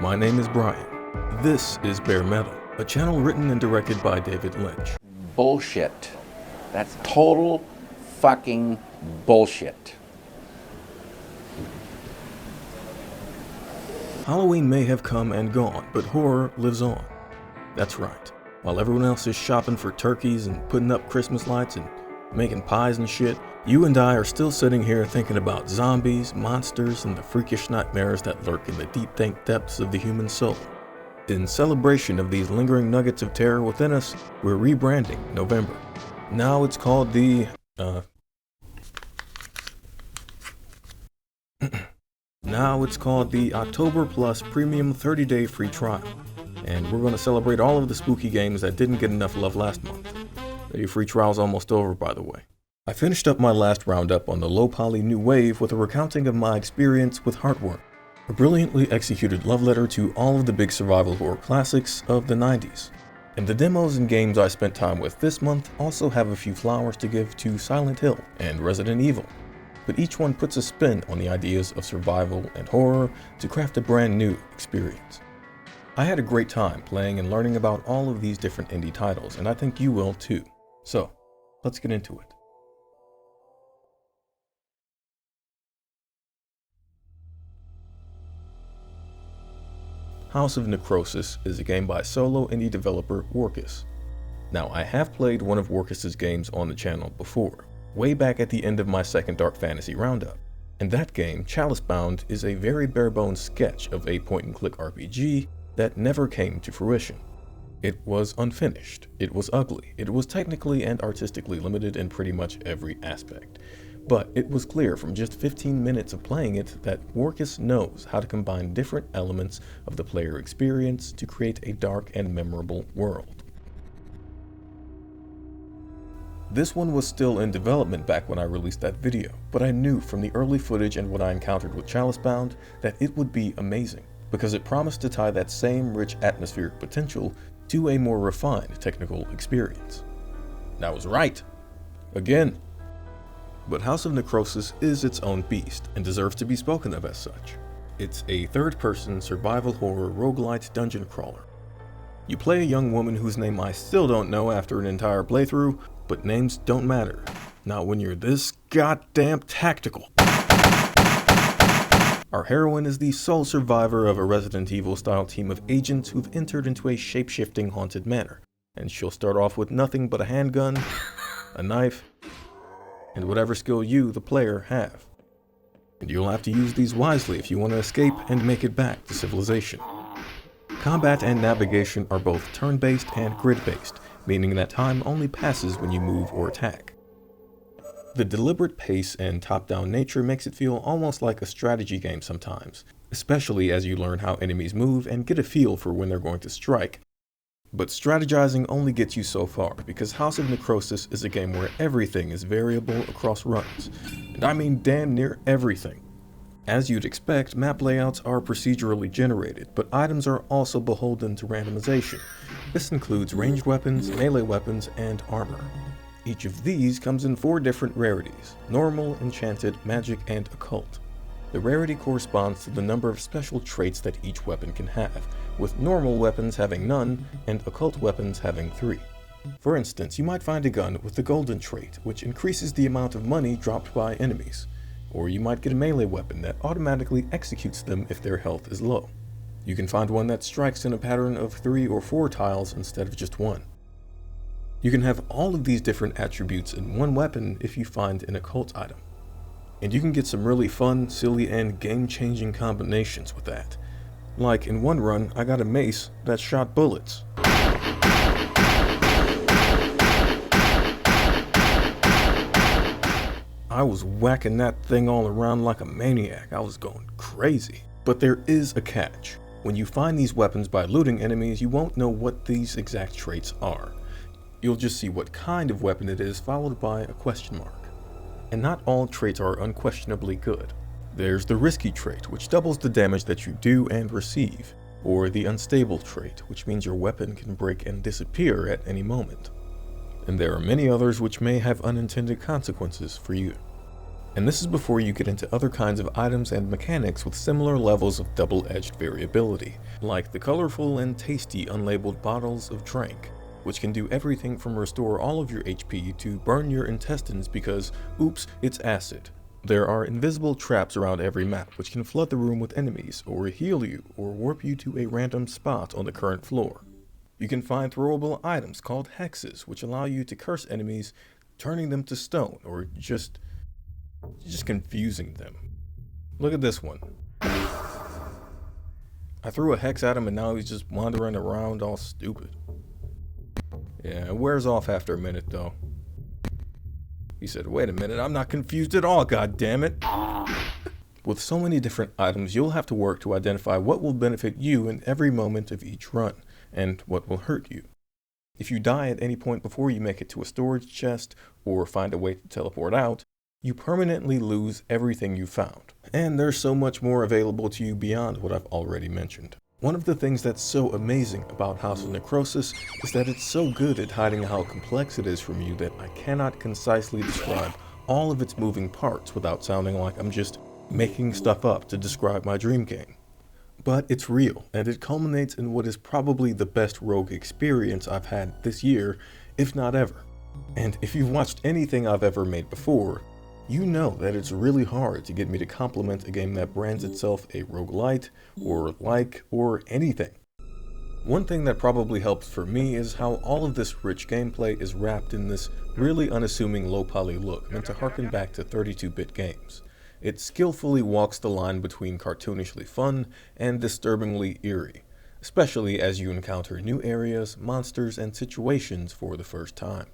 My name is Bryan. This is Bare Metal, a channel written and directed by David Lynch. Bullshit. That's total fucking bullshit. Halloween may have come and gone, but horror lives on. That's right. While everyone else is shopping for turkeys and putting up Christmas lights and making pies and shit, you and I are still sitting here thinking about zombies, monsters, and the freakish nightmares that lurk in the deep dank depths of the human soul. In celebration of these lingering nuggets of terror within us, we're rebranding November. Now it's called the, October Plus Premium 30-Day Free Trial. And we're going to celebrate all of the spooky games that didn't get enough love last month. The free trial's almost over, by the way. I finished up my last roundup on the low-poly new wave with a recounting of my experience with Heartworm, a brilliantly executed love letter to all of the big survival horror classics of the 90s. And the demos and games I spent time with this month also have a few flowers to give to Silent Hill and Resident Evil, but each one puts a spin on the ideas of survival and horror to craft a brand new experience. I had a great time playing and learning about all of these different indie titles, and I think you will too. So, let's get into it. House of Necrosis is a game by solo indie developer Workus. Now, I have played one of Workus's games on the channel before, way back at the end of my second Dark Fantasy roundup, and that game, Chalicebound, is a very bare-bones sketch of a point-and-click RPG that never came to fruition. It was unfinished, it was ugly, it was technically and artistically limited in pretty much every aspect. But it was clear from just 15 minutes of playing it that Workus knows how to combine different elements of the player experience to create a dark and memorable world. This one was still in development back when I released that video, but I knew from the early footage and what I encountered with Chalicebound that it would be amazing, because it promised to tie that same rich atmospheric potential to a more refined technical experience. And I was right. Again. But House of Necrosis is its own beast and deserves to be spoken of as such. It's a third-person survival horror roguelite dungeon crawler. You play a young woman whose name I still don't know after an entire playthrough, but names don't matter. Not when you're this goddamn tactical. Our heroine is the sole survivor of a Resident Evil-style team of agents who've entered into a shape-shifting haunted manor, and she'll start off with nothing but a handgun, a knife, and whatever skill you, the player, have. And you'll have to use these wisely if you want to escape and make it back to civilization. Combat and navigation are both turn-based and grid-based, meaning that time only passes when you move or attack. The deliberate pace and top-down nature makes it feel almost like a strategy game sometimes, especially as you learn how enemies move and get a feel for when they're going to strike. But strategizing only gets you so far, because House of Necrosis is a game where everything is variable across runs, and I mean damn near everything. As you'd expect, map layouts are procedurally generated, but items are also beholden to randomization. This includes ranged weapons, melee weapons, and armor. Each of these comes in 4 different rarities: normal, enchanted, magic, and occult. The rarity corresponds to the number of special traits that each weapon can have, with normal weapons having none and occult weapons having 3. For instance, you might find a gun with the golden trait, which increases the amount of money dropped by enemies, or you might get a melee weapon that automatically executes them if their health is low. You can find one that strikes in a pattern of 3 or 4 tiles instead of just 1. You can have all of these different attributes in one weapon if you find an occult item. And you can get some really fun, silly, and game-changing combinations with that. Like in one run, I got a mace that shot bullets. I was whacking that thing all around like a maniac. I was going crazy. But there is a catch. When you find these weapons by looting enemies, you won't know what these exact traits are. You'll just see what kind of weapon it is, followed by a question mark. And not all traits are unquestionably good. There's the risky trait, which doubles the damage that you do and receive, or the unstable trait, which means your weapon can break and disappear at any moment. And there are many others which may have unintended consequences for you. And this is before you get into other kinds of items and mechanics with similar levels of double-edged variability, like the colorful and tasty unlabeled bottles of drink, which can do everything from restore all of your HP to burn your intestines because, oops, it's acid. There are invisible traps around every map which can flood the room with enemies, or heal you, or warp you to a random spot on the current floor. You can find throwable items called hexes which allow you to curse enemies, turning them to stone, or just confusing them. Look at this one. I threw a hex at him and now he's just wandering around all stupid. Yeah, it wears off after a minute though. He said, wait a minute, I'm not confused at all, god damn it. With so many different items, you'll have to work to identify what will benefit you in every moment of each run, and what will hurt you. If you die at any point before you make it to a storage chest, or find a way to teleport out, you permanently lose everything you found. And there's so much more available to you beyond what I've already mentioned. One of the things that's so amazing about House of Necrosis is that it's so good at hiding how complex it is from you that I cannot concisely describe all of its moving parts without sounding like I'm just making stuff up to describe my dream game. But it's real, and it culminates in what is probably the best rogue experience I've had this year, if not ever. And if you've watched anything I've ever made before, you know that it's really hard to get me to compliment a game that brands itself a roguelite, or like, or anything. One thing that probably helps for me is how all of this rich gameplay is wrapped in this really unassuming low-poly look meant to harken back to 32-bit games. It skillfully walks the line between cartoonishly fun and disturbingly eerie, especially as you encounter new areas, monsters, and situations for the first time.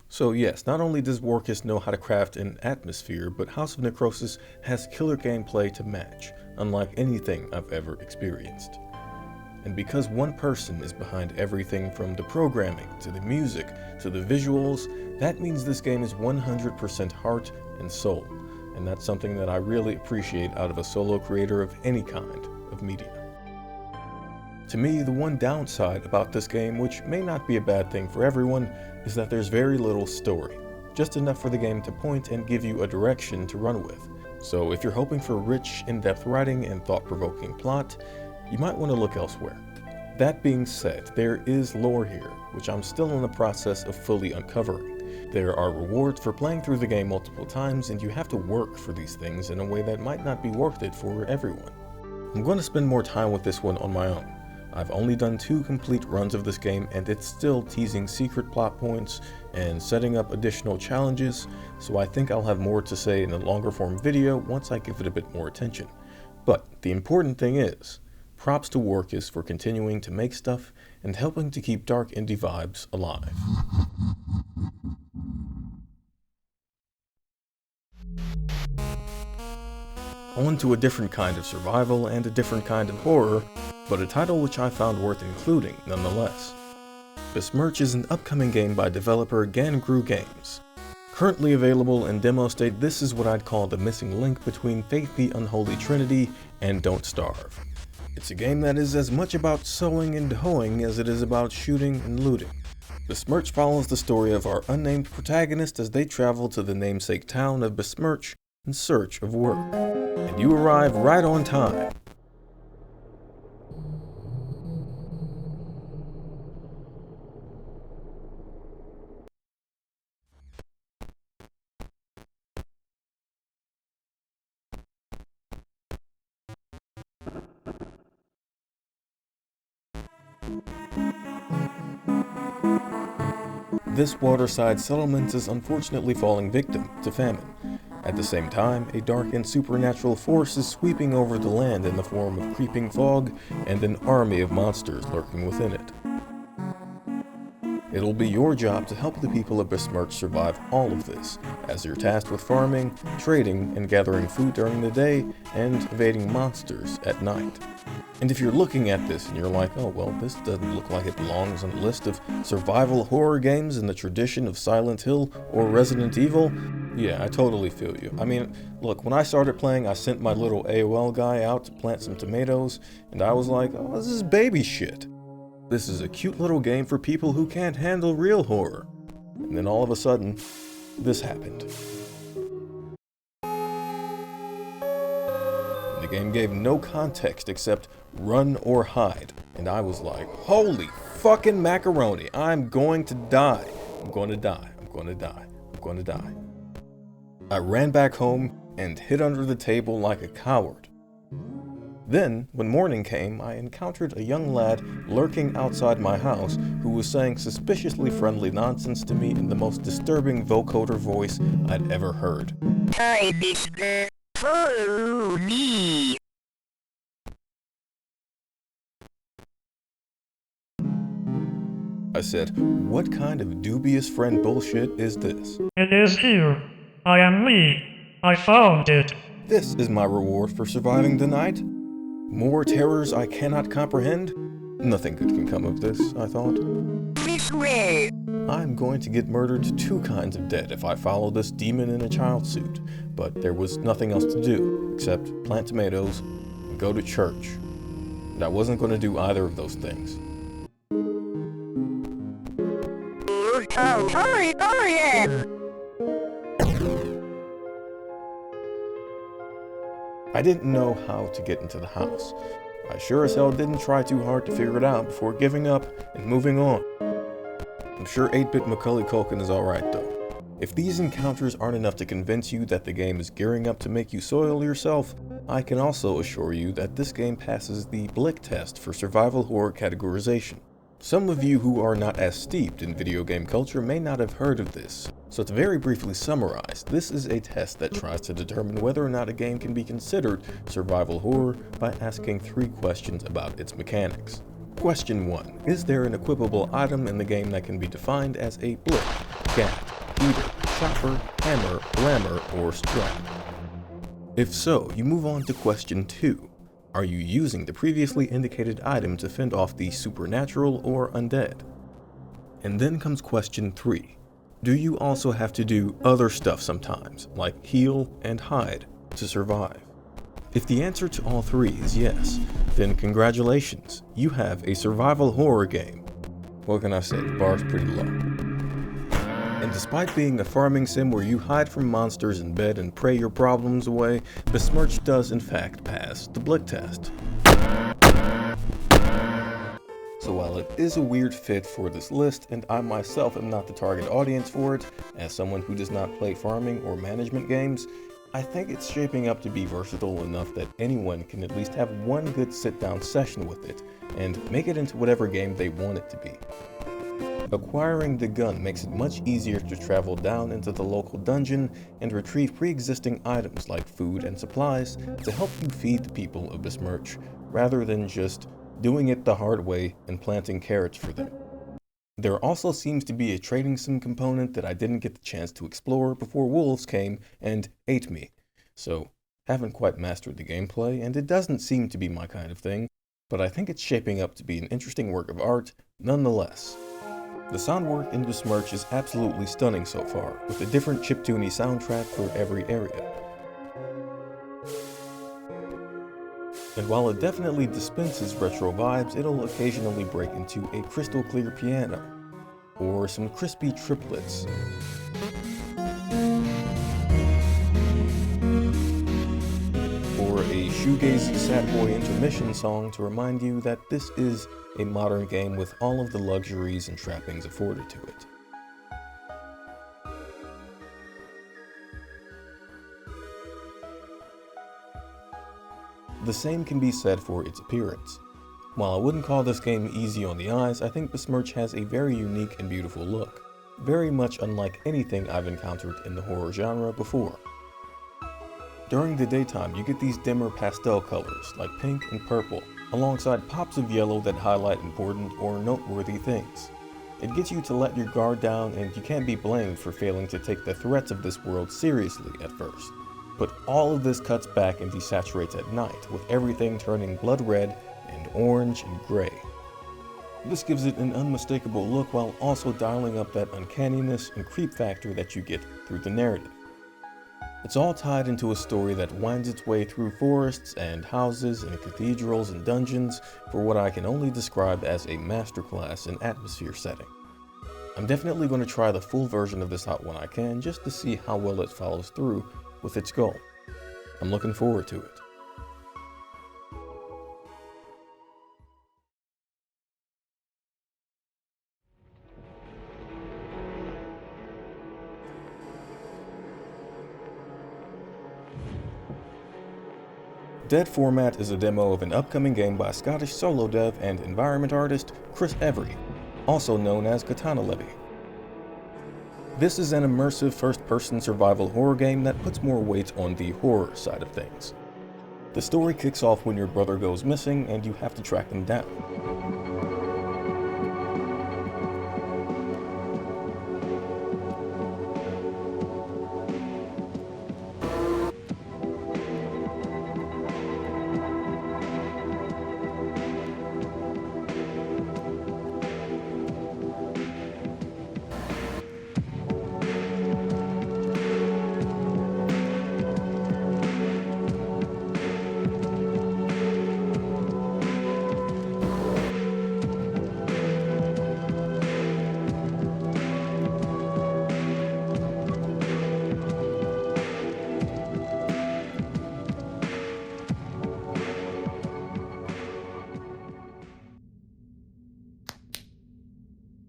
So yes, not only does Warcus know how to craft an atmosphere, but House of Necrosis has killer gameplay to match, unlike anything I've ever experienced. And because one person is behind everything from the programming, to the music, to the visuals, that means this game is 100% heart and soul, and that's something that I really appreciate out of a solo creator of any kind of media. To me, the one downside about this game, which may not be a bad thing for everyone, is that there's very little story, just enough for the game to point and give you a direction to run with. So if you're hoping for rich, in-depth writing and thought-provoking plot, you might want to look elsewhere. That being said, there is lore here, which I'm still in the process of fully uncovering. There are rewards for playing through the game multiple times, and you have to work for these things in a way that might not be worth it for everyone. I'm going to spend more time with this one on my own. I've only done 2 complete runs of this game, and it's still teasing secret plot points and setting up additional challenges, so I think I'll have more to say in a longer form video once I give it a bit more attention. But the important thing is, props to Warcus for continuing to make stuff and helping to keep dark indie vibes alive. On to a different kind of survival and a different kind of horror, but a title which I found worth including nonetheless. Besmirch is an upcoming game by developer Gangru Games. Currently available in demo state, this is what I'd call the missing link between Faith the Unholy Trinity and Don't Starve. It's a game that is as much about sewing and hoeing as it is about shooting and looting. Besmirch follows the story of our unnamed protagonist as they travel to the namesake town of Besmirch in search of work. And you arrive right on time. This waterside settlement is unfortunately falling victim to famine. At the same time, a dark and supernatural force is sweeping over the land in the form of creeping fog and an army of monsters lurking within it. It'll be your job to help the people of Besmirch survive all of this, as you're tasked with farming, trading, and gathering food during the day, and evading monsters at night. And if you're looking at this and you're like, oh well, this doesn't look like it belongs on the list of survival horror games in the tradition of Silent Hill or Resident Evil, yeah, I totally feel you. I mean, look, when I started playing, I sent my little AOL guy out to plant some tomatoes, and I was like, oh, this is baby shit. This is a cute little game for people who can't handle real horror. And then all of a sudden, this happened. The game gave no context except run or hide, and I was like, holy fucking macaroni, I'm going to die. I'm going to die. I'm going to die. I'm going to die. I ran back home and hid under the table like a coward. Then, when morning came, I encountered a young lad lurking outside my house who was saying suspiciously friendly nonsense to me in the most disturbing vocoder voice I'd ever heard. Hi, Mr. Follow me. I said, what kind of dubious friend bullshit is this? It is here. I am me. I found it. This is my reward for surviving the night? More terrors I cannot comprehend? Nothing good can come of this, I thought. This way. I'm going to get murdered 2 kinds of dead if I follow this demon in a child suit, but there was nothing else to do except plant tomatoes and go to church. And I wasn't going to do either of those things. Oh, hurry, Bryan! I didn't know how to get into the house. I sure as hell didn't try too hard to figure it out before giving up and moving on. I'm sure 8-bit Macaulay Culkin is alright though. If these encounters aren't enough to convince you that the game is gearing up to make you soil yourself, I can also assure you that this game passes the Blick test for survival horror categorization. Some of you who are not as steeped in video game culture may not have heard of this, so to very briefly summarize, this is a test that tries to determine whether or not a game can be considered survival horror by asking 3 questions about its mechanics. Question 1. Is there an equipable item in the game that can be defined as a blick, gat, heater, chopper, hammer, rammer, or strap? If so, you move on to question 2. Are you using the previously indicated item to fend off the supernatural or undead? And then comes question 3. Do you also have to do other stuff sometimes, like heal and hide, to survive? If the answer to all 3 is yes, then congratulations, you have a survival horror game. What can I say, the bar's pretty low. And despite being a farming sim where you hide from monsters in bed and pray your problems away, Besmirch does in fact pass the Blick test. So while it is a weird fit for this list, and I myself am not the target audience for it, as someone who does not play farming or management games, I think it's shaping up to be versatile enough that anyone can at least have one good sit-down session with it, and make it into whatever game they want it to be. Acquiring the gun makes it much easier to travel down into the local dungeon and retrieve pre-existing items like food and supplies to help you feed the people of Besmirch, rather than just doing it the hard way and planting carrots for them. There also seems to be a trading sim component that I didn't get the chance to explore before wolves came and ate me, so haven't quite mastered the gameplay, and it doesn't seem to be my kind of thing, but I think it's shaping up to be an interesting work of art nonetheless. The sound work in Besmirch is absolutely stunning so far, with a different chiptune soundtrack for every area. And while it definitely dispenses retro vibes, it'll occasionally break into a crystal clear piano, or some crispy triplets. Or a shoegazy sad boy intermission song to remind you that this is a modern game with all of the luxuries and trappings afforded to it. The same can be said for its appearance. While I wouldn't call this game easy on the eyes, I think Besmirch has a very unique and beautiful look, very much unlike anything I've encountered in the horror genre before. During the daytime, you get these dimmer pastel colors like pink and purple, alongside pops of yellow that highlight important or noteworthy things. It gets you to let your guard down, and you can't be blamed for failing to take the threats of this world seriously at first. But all of this cuts back and desaturates at night, with everything turning blood red and orange and gray. This gives it an unmistakable look while also dialing up that uncanniness and creep factor that you get through the narrative. It's all tied into a story that winds its way through forests and houses and cathedrals and dungeons for what I can only describe as a masterclass in atmosphere setting. I'm definitely going to try the full version of this out when I can, just to see how well it follows through with its goal. I'm looking forward to it. Dead Format is a demo of an upcoming game by Scottish solo dev and environment artist Chris Every, also known as Katana Levy. This is an immersive first-person survival horror game that puts more weight on the horror side of things. The story kicks off when your brother goes missing and you have to track them down.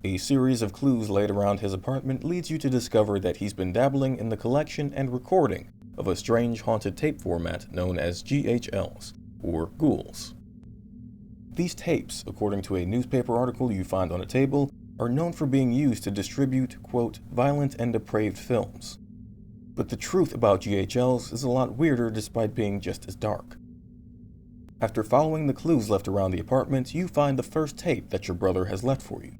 A series of clues laid around his apartment leads you to discover that he's been dabbling in the collection and recording of a strange haunted tape format known as GHLs, or ghouls. These tapes, according to a newspaper article you find on a table, are known for being used to distribute, quote, violent and depraved films. But the truth about GHLs is a lot weirder despite being just as dark. After following the clues left around the apartment, you find the first tape that your brother has left for you.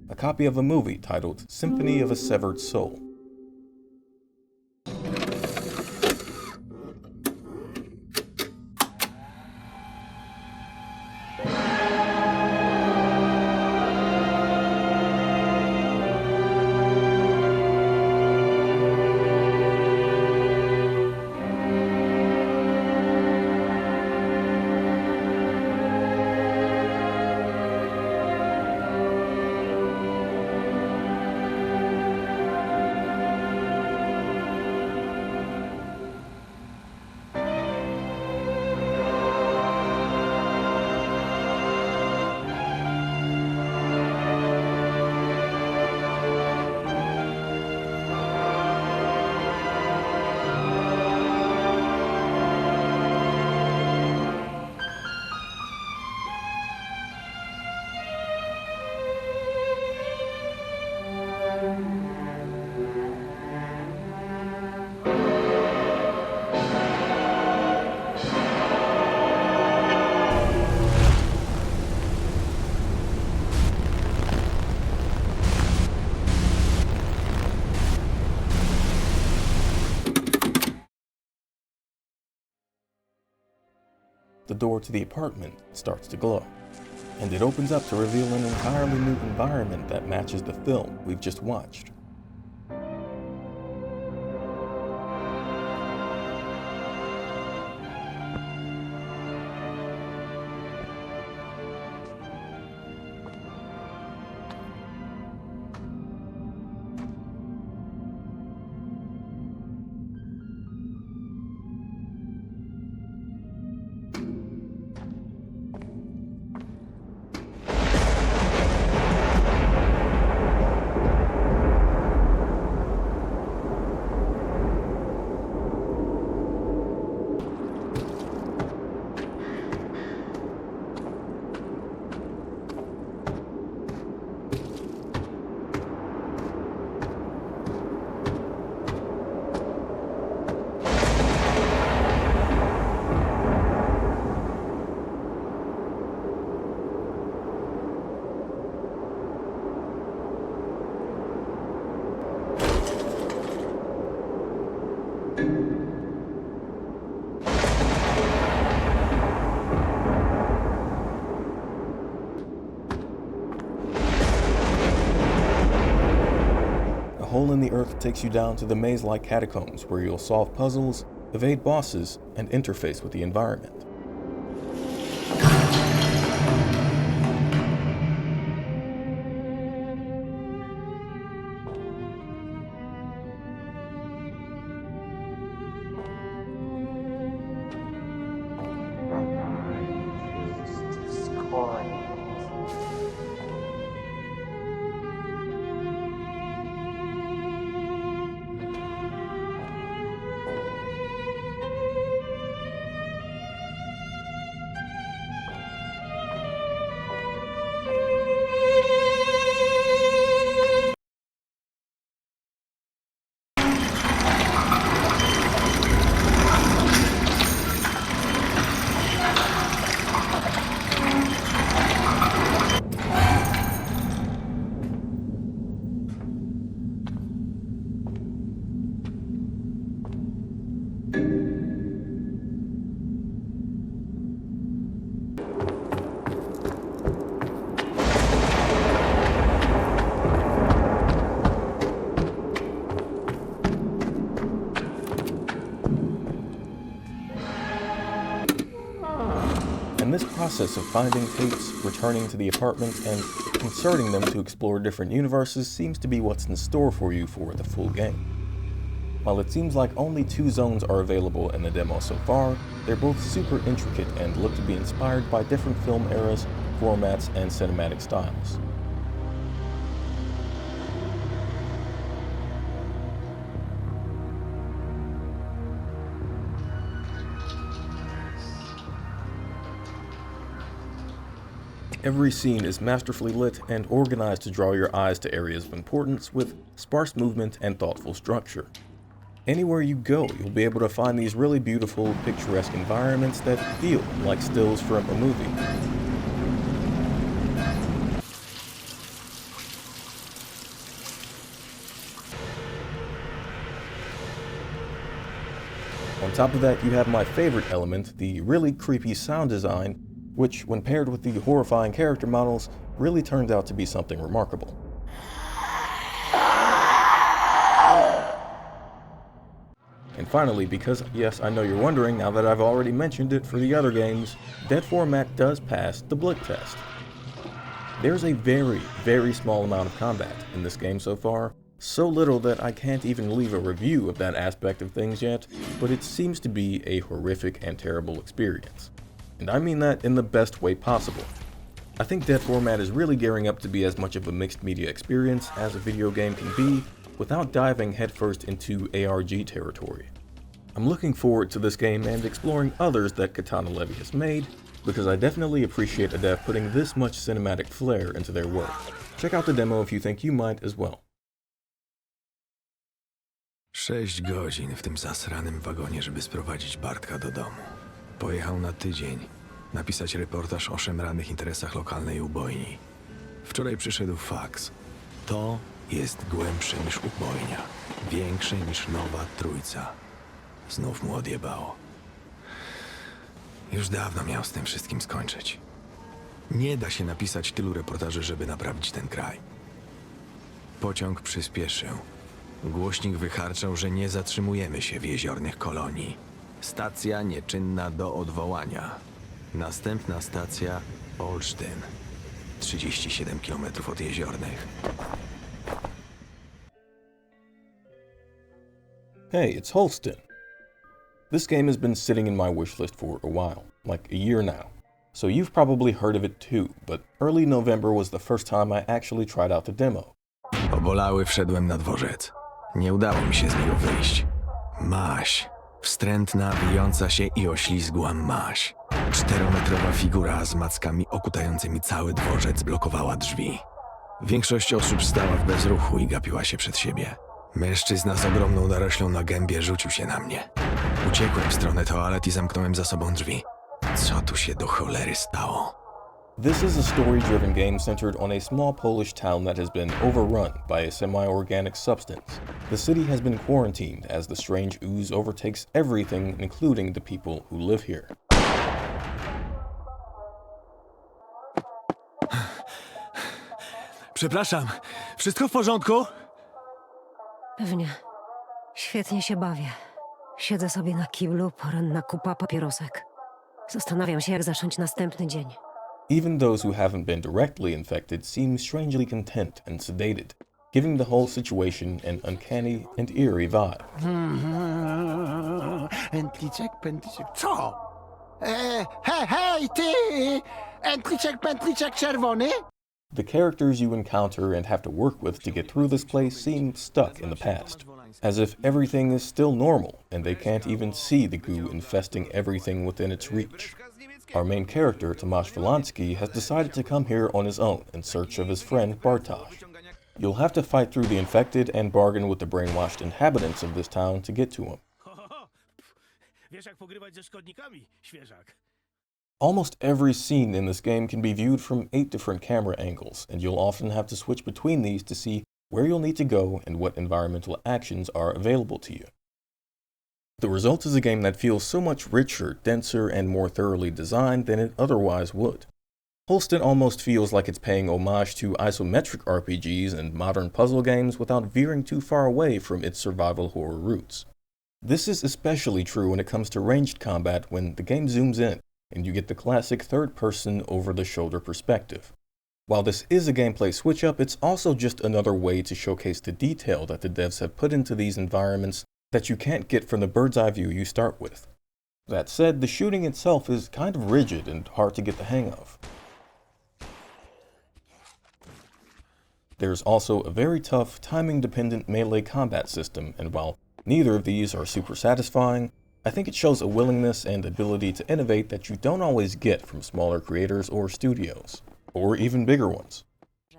A copy of a movie titled Symphony of a Severed Soul. The door to the apartment starts to glow, and it opens up to reveal an entirely new environment that matches the film we've just watched. A hole in the earth takes you down to the maze-like catacombs where you'll solve puzzles, evade bosses, and interface with the environment. And this process of finding tapes, returning to the apartment, and inserting them to explore different universes seems to be what's in store for you for the full game. While it seems like only 2 zones are available in the demo so far, they're both super intricate and look to be inspired by different film eras, formats, and cinematic styles. Every scene is masterfully lit and organized to draw your eyes to areas of importance with sparse movement and thoughtful structure. Anywhere you go, you'll be able to find these really beautiful, picturesque environments that feel like stills from a movie. On top of that, you have my favorite element, the really creepy sound design, which, when paired with the horrifying character models, really turns out to be something remarkable. And finally, because yes, I know you're wondering now that I've already mentioned it for the other games, Dead Format does pass the blick test. There's a very, very small amount of combat in this game so far, so little that I can't even leave a review of that aspect of things yet, but it seems to be a horrific and terrible experience. And I mean that in the best way possible. I think Dead Format is really gearing up to be as much of a mixed media experience as a video game can be, without diving headfirst into ARG territory. I'm looking forward to this game and exploring others that Katana Levy has made, because I definitely appreciate a dev putting this much cinematic flair into their work. Check out the demo if you think you might as well. 6 godzin w tym zasranym wagonie, żeby sprowadzić Bartka do domu. Pojechał na tydzień napisać reportaż o szemranych interesach lokalnej ubojni. Wczoraj przyszedł faks. To jest głębsze niż ubojnia. Większe niż Nowa Trójca. Znów mu odjebało. Już dawno miał z tym wszystkim skończyć. Nie da się napisać tylu reportaży, żeby naprawić ten kraj. Pociąg przyspieszył. Głośnik wycharczał, że nie zatrzymujemy się w jeziornych kolonii. Stacja nieczynna do odwołania. Następna stacja Holstin. 37 km od jeziornych. Hey, it's Holstin. This game has been sitting in my wishlist for a while, like a year now. So you've probably heard of it too, but early November was the first time I actually tried out the demo. Obolały wszedłem na dworzec. Nie udało mi się z niego wyjść. Maś. Wstrętna, wijąca się i oślizgła maś. 4-metrowa figura z mackami okutającymi cały dworzec blokowała drzwi. Większość osób stała w bezruchu i gapiła się przed siebie. Mężczyzna z ogromną naroślą na gębie rzucił się na mnie. Uciekłem w stronę toalet i zamknąłem za sobą drzwi. Co tu się do cholery stało? This is a story-driven game centered on a small Polish town that has been overrun by a semi-organic substance. The city has been quarantined as the strange ooze overtakes everything, including the people who live here. Przepraszam, wszystko w porządku? Pewnie. Świetnie się bawię. Siedzę sobie na kiblu, poranna kupa papierosek. Zastanawiam się, jak zacząć następny dzień. Even those who haven't been directly infected seem strangely content and sedated, giving the whole situation an uncanny and eerie vibe. Pętliczek, co? Hej, ty! Pętliczek czerwony? The characters you encounter and have to work with to get through this place seem stuck in the past, as if everything is still normal and they can't even see the goo infesting everything within its reach. Our main character, Tomasz Wilanski, has decided to come here on his own in search of his friend Bartosz. You'll have to fight through the infected and bargain with the brainwashed inhabitants of this town to get to him. Almost every scene in this game can be viewed from 8 different camera angles, and you'll often have to switch between these to see where you'll need to go and what environmental actions are available to you. The result is a game that feels so much richer, denser, and more thoroughly designed than it otherwise would. Holstin almost feels like it's paying homage to isometric RPGs and modern puzzle games without veering too far away from its survival horror roots. This is especially true when it comes to ranged combat when the game zooms in and you get the classic third-person over-the-shoulder perspective. While this is a gameplay switch-up, it's also just another way to showcase the detail that the devs have put into these environments that you can't get from the bird's-eye view you start with. That said, the shooting itself is kind of rigid and hard to get the hang of. There's also a very tough, timing-dependent melee combat system, and while neither of these are super satisfying, I think it shows a willingness and ability to innovate that you don't always get from smaller creators or studios, or even bigger ones.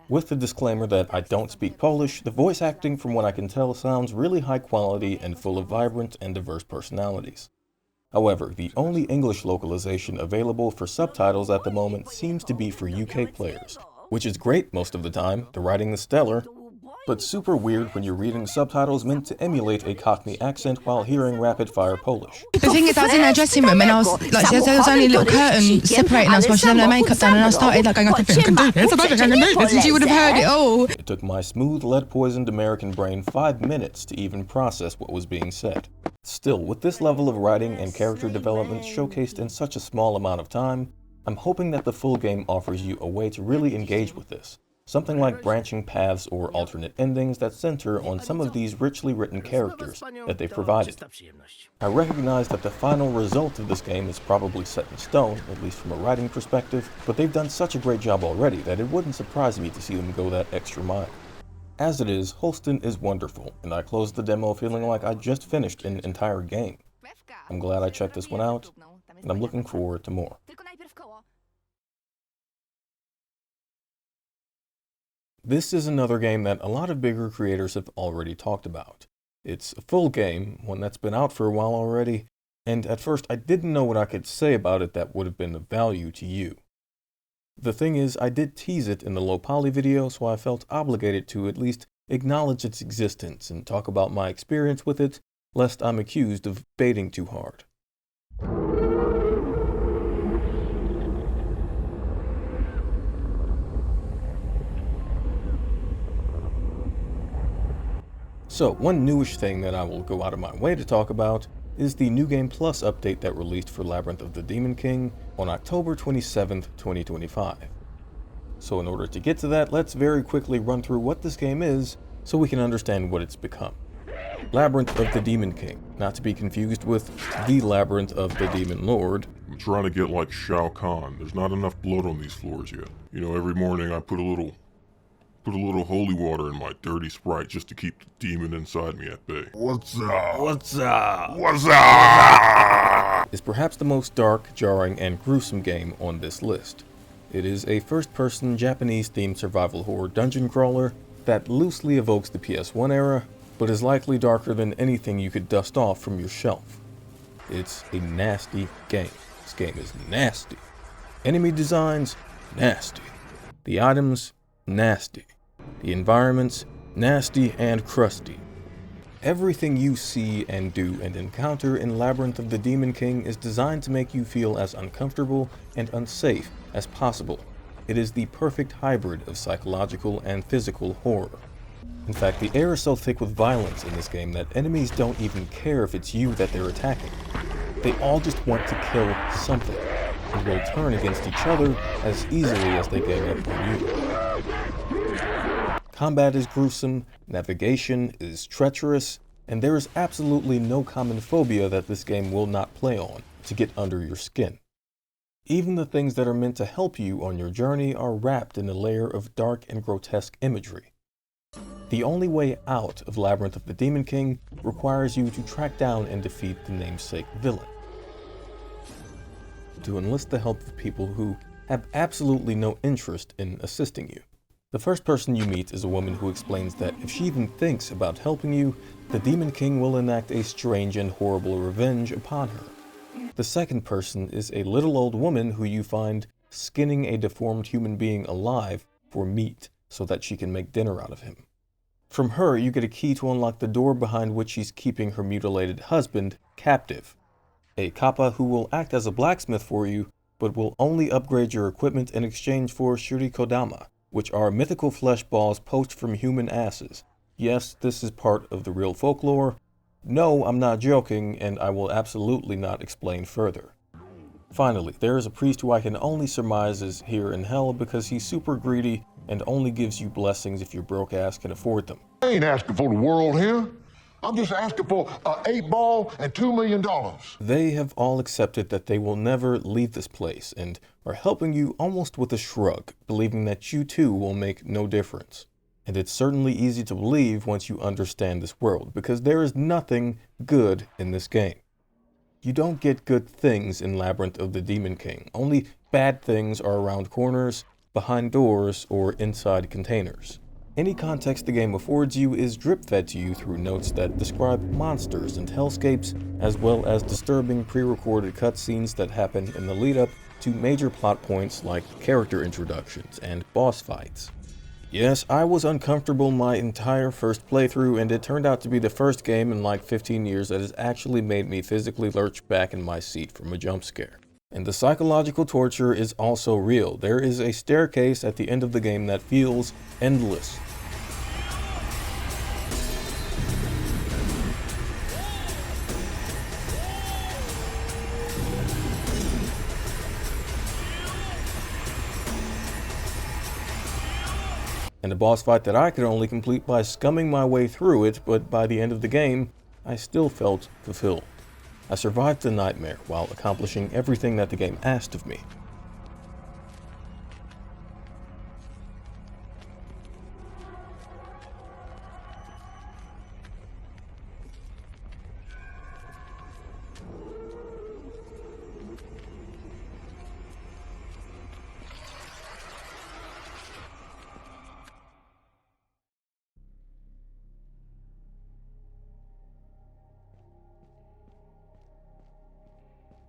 With the disclaimer that I don't speak Polish, the voice acting from what I can tell sounds really high quality and full of vibrant and diverse personalities. However, the only English localization available for subtitles at the moment seems to be for UK players, which is great most of the time, the writing is stellar, but super weird when you're reading subtitles meant to emulate a Cockney accent while hearing rapid-fire Polish. The thing is, I was in their dressing room and I was like, there was only a little curtain separating us while she had her makeup done, and I started like going, I think I can do this, I think I can do this, and she would have heard it all. It took my smooth, lead-poisoned American brain 5 minutes to even process what was being said. Still, with this level of writing and character development showcased in such a small amount of time, I'm hoping that the full game offers you a way to really engage with this. Something like branching paths or alternate endings that center on some of these richly written characters that they've provided. I recognize that the final result of this game is probably set in stone, at least from a writing perspective, but they've done such a great job already that it wouldn't surprise me to see them go that extra mile. As it is, Holstin is wonderful, and I closed the demo feeling like I just finished an entire game. I'm glad I checked this one out, and I'm looking forward to more. This is another game that a lot of bigger creators have already talked about. It's a full game, one that's been out for a while already, and at first I didn't know what I could say about it that would have been of value to you. The thing is, I did tease it in the low poly video, so I felt obligated to at least acknowledge its existence and talk about my experience with it, lest I'm accused of baiting too hard. So, one newish thing that I will go out of my way to talk about is the New Game Plus update that released for Labyrinth of the Demon King on October 27th, 2025. So in order to get to that, let's very quickly run through what this game is so we can understand what it's become. Labyrinth of the Demon King, not to be confused with the Labyrinth of the Demon Lord. I'm trying to get like Shao Kahn. There's not enough blood on these floors yet. You know, every morning I put a little holy water in my dirty Sprite just to keep the demon inside me at bay. What's up? What's up? What's up? Is perhaps the most dark, jarring, and gruesome game on this list. It is a first-person Japanese-themed survival horror dungeon crawler that loosely evokes the PS1 era, but is likely darker than anything you could dust off from your shelf. It's a nasty game. This game is nasty. Enemy designs, nasty. The items, nasty. The environments, nasty and crusty. Everything you see and do and encounter in Labyrinth of the Demon King is designed to make you feel as uncomfortable and unsafe as possible. It is the perfect hybrid of psychological and physical horror. In fact, the air is so thick with violence in this game that enemies don't even care if it's you that they're attacking. They all just want to kill something, and will turn against each other as easily as they gang up on you. Combat is gruesome, navigation is treacherous, and there is absolutely no common phobia that this game will not play on to get under your skin. Even the things that are meant to help you on your journey are wrapped in a layer of dark and grotesque imagery. The only way out of Labyrinth of the Demon King requires you to track down and defeat the namesake villain. To enlist the help of people who have absolutely no interest in assisting you. The first person you meet is a woman who explains that if she even thinks about helping you, the Demon King will enact a strange and horrible revenge upon her. The second person is a little old woman who you find skinning a deformed human being alive for meat so that she can make dinner out of him. From her, you get a key to unlock the door behind which she's keeping her mutilated husband captive. A kappa who will act as a blacksmith for you, but will only upgrade your equipment in exchange for shurikodama, which are mythical flesh balls poached from human asses. Yes, this is part of the real folklore. No, I'm not joking, and I will absolutely not explain further. Finally, there is a priest who I can only surmise is here in hell because he's super greedy and only gives you blessings if your broke ass can afford them. I ain't asking for the world here. I'm just asking for an 8-ball and $2 million. They have all accepted that they will never leave this place and are helping you almost with a shrug, believing that you too will make no difference. And it's certainly easy to believe once you understand this world, because there is nothing good in this game. You don't get good things in Labyrinth of the Demon King. Only bad things are around corners, behind doors, or inside containers. Any context the game affords you is drip-fed to you through notes that describe monsters and hellscapes, as well as disturbing pre-recorded cutscenes that happen in the lead-up to major plot points like character introductions and boss fights. Yes, I was uncomfortable my entire first playthrough, and it turned out to be the first game in like 15 years that has actually made me physically lurch back in my seat from a jump scare. And the psychological torture is also real. There is a staircase at the end of the game that feels endless. And a boss fight that I could only complete by scumming my way through it, but by the end of the game, I still felt fulfilled. I survived the nightmare while accomplishing everything that the game asked of me.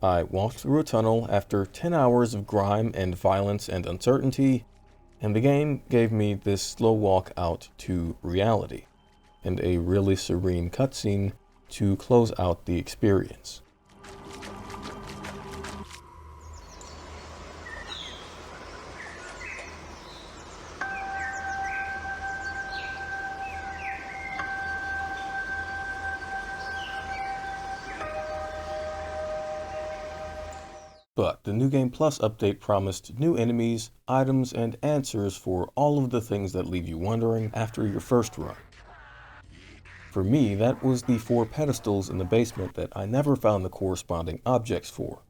I walked through a tunnel after 10 hours of grime and violence and uncertainty, and the game gave me this slow walk out to reality, and a really serene cutscene to close out the experience. But the New Game Plus update promised new enemies, items, and answers for all of the things that leave you wondering after your first run. For me, that was the 4 pedestals in the basement that I never found the corresponding objects for.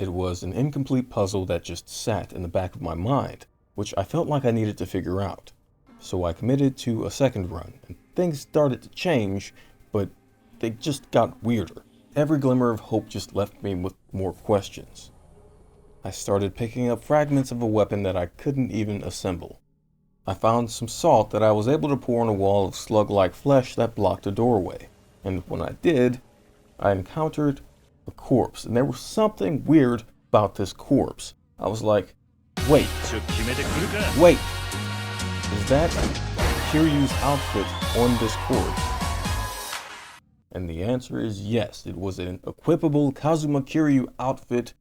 It was an incomplete puzzle that just sat in the back of my mind, which I felt like I needed to figure out. So I committed to a second run, and things started to change, but they just got weirder. Every glimmer of hope just left me with more questions. I started picking up fragments of a weapon that I couldn't even assemble. I found some salt that I was able to pour on a wall of slug-like flesh that blocked a doorway. And when I did, I encountered a corpse. And there was something weird about this corpse. I was like, wait, is that Kiryu's outfit on this corpse? And the answer is yes, it was an equipable Kazuma Kiryu outfit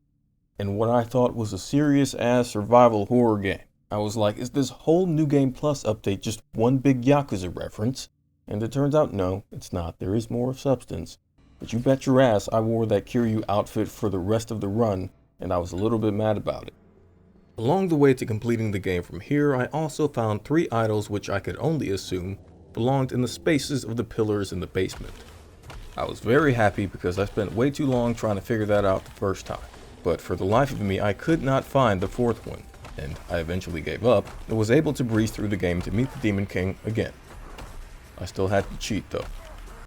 in what I thought was a serious-ass survival horror game. I was like, is this whole New Game Plus update just one big Yakuza reference? And it turns out, no, it's not. There is more substance. But you bet your ass I wore that Kiryu outfit for the rest of the run, and I was a little bit mad about it. Along the way to completing the game from here, I also found 3 idols which I could only assume belonged in the spaces of the pillars in the basement. I was very happy because I spent way too long trying to figure that out the first time. But for the life of me, I could not find the 4th one, and I eventually gave up and was able to breeze through the game to meet the Demon King again. I still had to cheat though.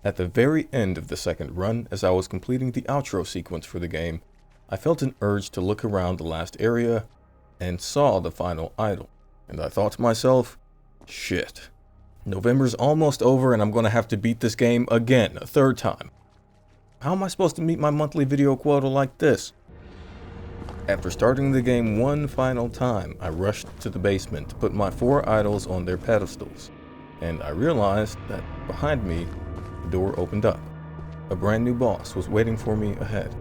At the very end of the second run, as I was completing the outro sequence for the game, I felt an urge to look around the last area and saw the final idol. And I thought to myself, shit. November's almost over and I'm gonna have to beat this game again, a 3rd time. How am I supposed to meet my monthly video quota like this? After starting the game one final time, I rushed to the basement to put my 4 idols on their pedestals, and I realized that behind me, the door opened up. A brand new boss was waiting for me ahead.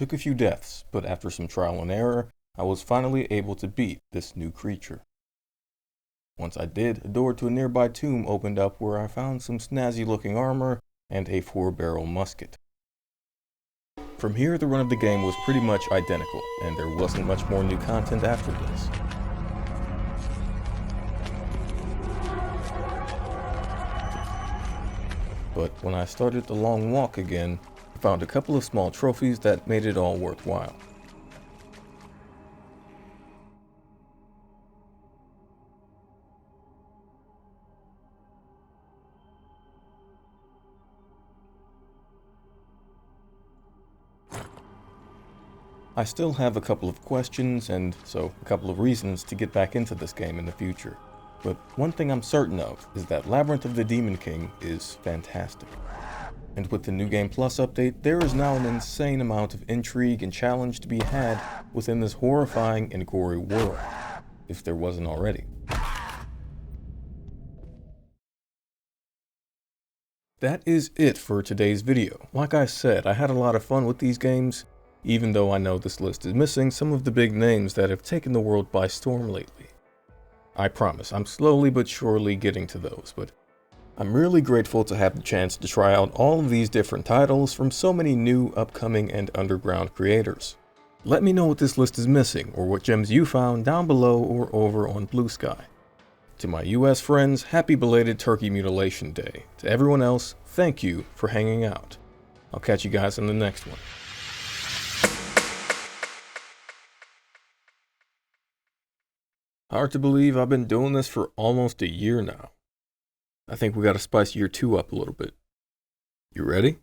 took a few deaths, but after some trial and error, I was finally able to beat this new creature. Once I did, a door to a nearby tomb opened up where I found some snazzy looking armor and a 4-barrel musket. From here, the run of the game was pretty much identical, and there wasn't much more new content after this. But when I started the long walk again, I found a couple of small trophies that made it all worthwhile. I still have a couple of questions and so a couple of reasons to get back into this game in the future. But one thing I'm certain of is that Labyrinth of the Demon King is fantastic. And with the New Game Plus update, there is now an insane amount of intrigue and challenge to be had within this horrifying and gory world, if there wasn't already. That is it for today's video. Like I said, I had a lot of fun with these games, even though I know this list is missing some of the big names that have taken the world by storm lately. I promise, I'm slowly but surely getting to those, but I'm really grateful to have the chance to try out all of these different titles from so many new, upcoming, and underground creators. Let me know what this list is missing, or what gems you found down below or over on Blue Sky. To my US friends, happy belated Turkey Mutilation Day. To everyone else, thank you for hanging out. I'll catch you guys in the next one. Hard to believe I've been doing this for almost a year now. I think we gotta spice year 2 up a little bit. You ready?